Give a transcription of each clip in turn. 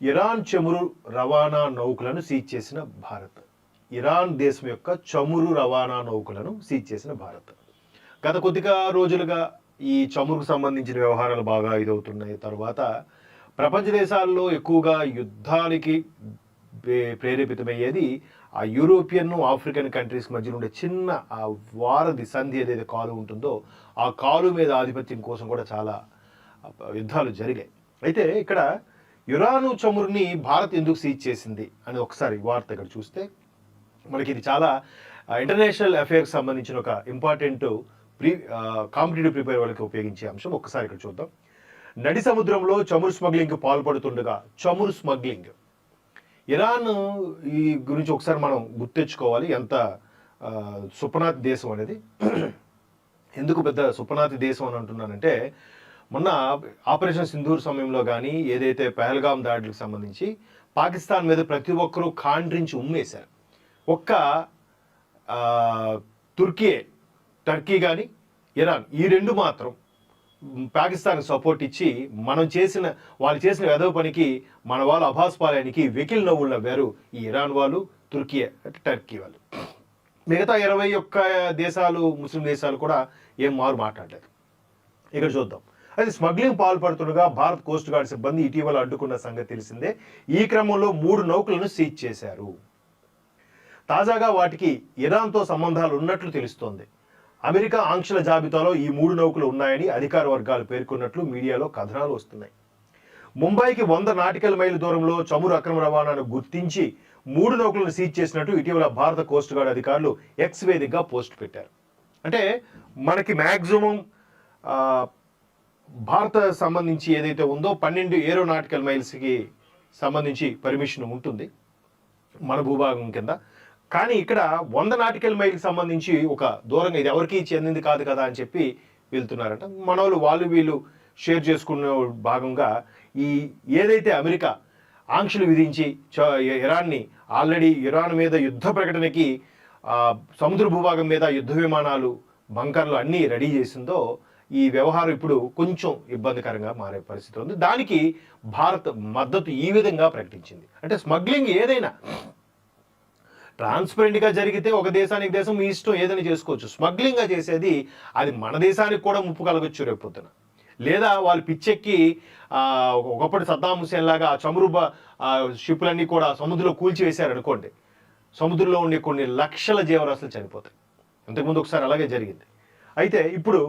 Iran చమురు రవాణా నౌకలను seize చేసిన భారత్. ఇరాన్ దేశం యొక్క చమురు రవాణా నౌకలను సీజ్ చేసిన భారత్. గత కొద్దిగా రోజులుగా ఈ చమురుకు సంబంధించిన వ్యవహారాలు బాగా ఇదవుతున్నాయి. తర్వాత ప్రపంచ దేశాల్లో ఎక్కువగా యుద్ధాలకి ప్రేరేపితమయ్యేది ఆ యూరోపియన్ ఆఫ్రికన్ కంట్రీస్ మధ్య ఉండే చిన్న ఆ వారధి సంధి ఏదైతే కాలు ఉంటుందో ఆ కాలు మీద ఆధిపత్యం కోసం కూడా చాలా యుద్ధాలు జరిగాయి. అయితే ఇక్కడ ఇరాను చమురుని భారత్ ఎందుకు సీజ్ చేసింది అని ఒకసారి వార్త ఇక్కడ చూస్తే మనకి ఇది చాలా ఇంటర్నేషనల్ అఫేర్స్ సంబంధించిన ఒక ఇంపార్టెంట్ కాంపిటేటివ్ ప్రిపేర్ వాళ్ళకి ఉపయోగించే అంశం. ఒక్కసారి ఇక్కడ చూద్దాం. నడి సముద్రంలో చమురు స్మగ్లింగ్కి పాల్పడుతుండగా చమురు స్మగ్లింగ్. ఇరాన్ ఈ గురించి ఒకసారి మనం గుర్తెచ్చుకోవాలి, ఎంత సుపనాతి దేశం అనేది. ఎందుకు పెద్ద సుపనాతి దేశం అని అంటున్నానంటే, మొన్న ఆపరేషన్ సింధూర్ సమయంలో కానీ ఏదైతే పహల్గామ్ దాడులకు సంబంధించి పాకిస్తాన్ మీద ప్రతి ఒక్కరూ కాండ్రించి ఉమ్మేశారు. ఒక్క టర్కీ కానీ ఇరాన్ ఈ రెండు మాత్రం పాకిస్తాన్కి సపోర్ట్ ఇచ్చి వాళ్ళు చేసిన వెధవ పనికి మన వాళ్ళు అభాస్పాలయానికి వెకిల్ నవ్వులు నవ్వారు ఈ ఇరాన్ వాళ్ళు, టర్కీ వాళ్ళు. మిగతా 21 దేశాలు, ముస్లిం దేశాలు కూడా ఏం మాట్లాడలేదు. ఇక్కడ చూద్దాం. అయితే స్మగ్లింగ్ పాల్పడుతుండగా భారత్ కోస్ట్ గార్డ్ సిబ్బంది ఇటీవల అడ్డుకున్న సంగతి తెలిసిందే. ఈ క్రమంలో 3 నౌకలను సీజ్ చేశారు. తాజాగా వాటికి ఇరాన్తో సంబంధాలు ఉన్నట్లు తెలుస్తోంది. అమెరికా ఆంక్షల జాబితాలో ఈ 3 నౌకలు ఉన్నాయని అధికార వర్గాలు పేర్కొన్నట్లు మీడియాలో కథనాలు వస్తున్నాయి. ముంబైకి 100 నాటికల్ మైలు దూరంలో చమురు అక్రమ రవాణాను గుర్తించి 3 నౌకలను సీజ్ చేసినట్టు ఇటీవల భారత కోస్ట్ గార్డ్ అధికారులు ఎక్స్ వేదికగా పోస్ట్ పెట్టారు. అంటే మనకి మ్యాక్సిమం భారత సంబంధించి ఏదైతే ఉందో 12 ఏరోనాటికల్ మైల్స్కి సంబంధించి పర్మిషన్ ఉంటుంది మన భూభాగం కింద. కానీ ఇక్కడ 100 నాటికల్ మైల్కి సంబంధించి ఒక దూరంగా ఇది ఎవరికి చెందింది కాదు కదా అని చెప్పి వెళ్తున్నారట. మన వాళ్ళు వీళ్ళు షేర్ చేసుకున్న భాగంగా ఈ ఏదైతే అమెరికా ఆంక్షలు విధించి ఆల్రెడీ ఇరాన్ మీద యుద్ధ ప్రకటనకి సముద్ర భూభాగం మీద యుద్ధ విమానాలు, బంకర్లు అన్నీ రెడీ చేసిందో ఈ వ్యవహారం ఇప్పుడు కొంచెం ఇబ్బందికరంగా మారే పరిస్థితి ఉంది. దానికి భారత్ మద్దతు ఈ విధంగా ప్రకటించింది. అంటే స్మగ్లింగ్ ఏదైనా ట్రాన్స్పరెంట్గా జరిగితే ఒక దేశానికి దేశం మీ ఇష్టం ఏదైనా చేసుకోవచ్చు. స్మగ్లింగ్గా చేసేది అది మన దేశానికి కూడా ముప్పు కలగొచ్చు రేపొద్దున. లేదా వాళ్ళు పిచ్చెక్కి ఒకప్పటి సద్దాం హుసేన్ లాగా ఆ చమురు షిప్లన్నీ కూడా సముద్రంలో కూల్చివేశారు అనుకోండి, సముద్రంలో ఉండే కొన్ని లక్షల జీవరాశులు చనిపోతాయి. ఇంతకుముందు ఒకసారి అలాగే జరిగింది. అయితే ఇప్పుడు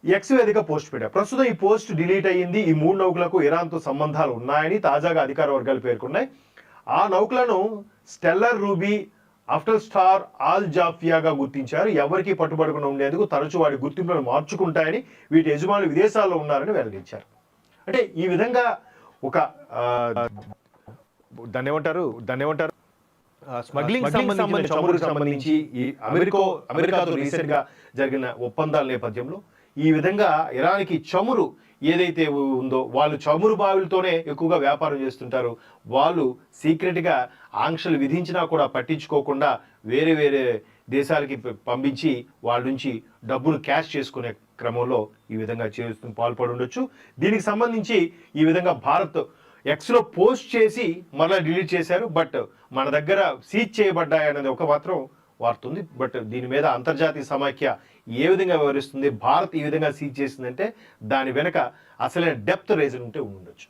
ఎక్స్ వేదిక పోస్ట్ పెట్టారు. ప్రస్తుతం ఈ పోస్ట్ డిలీట్ అయ్యింది. ఈ 3 నౌకలకు ఇరాన్తో సంబంధాలు ఉన్నాయని తాజాగా అధికార వర్గాలు పేర్కొన్నాయి. ఆ నౌకలను స్టెల్లర్ రూబీ, ఆఫ్టర్ స్టార్, ఆల్ జాఫియాగా గుర్తించారు. ఎవరికి పట్టుబడకుండా ఉండేందుకు తరచూ వాటి గుర్తింపులను మార్చుకుంటాయని వీటి యజమానులు విదేశాల్లో ఉన్నారని వెల్లడించారు. అంటే ఈ విధంగా ఒక దాన్ని ఏమంటారు స్మగ్లింగ్ సంబంధించి ఈ అమెరికాతో రీసెంట్ గా జరిగిన ఒప్పందాల నేపథ్యంలో ఈ విధంగా ఇరాన్కి చమురు ఏదైతే ఉందో వాళ్ళు చమురు బావులతోనే ఎక్కువగా వ్యాపారం చేస్తుంటారు. వాళ్ళు సీక్రెట్గా ఆంక్షలు విధించినా కూడా పట్టించుకోకుండా వేరే వేరే దేశాలకి పంపించి వాళ్ళ నుంచి డబ్బులు క్యాష్ చేసుకునే క్రమంలో ఈ విధంగా పాల్పడి ఉండొచ్చు. దీనికి సంబంధించి ఈ విధంగా భారత్ ఎక్స్లో పోస్ట్ చేసి మళ్ళీ డిలీట్ చేశారు. బట్ మన దగ్గర సీజ్ చేయబడ్డాయన్నది ఒక మాత్రం వార్త ఉంది. బట్ దీని మీద అంతర్జాతీయ సమాఖ్య ఏ విధంగా వివరిస్తుంది, భారత్ ఈ విధంగా సీజ్ చేసిందంటే దాని వెనక అసలైన డెప్త్ రీజన్ ఉంటే ఉండొచ్చు.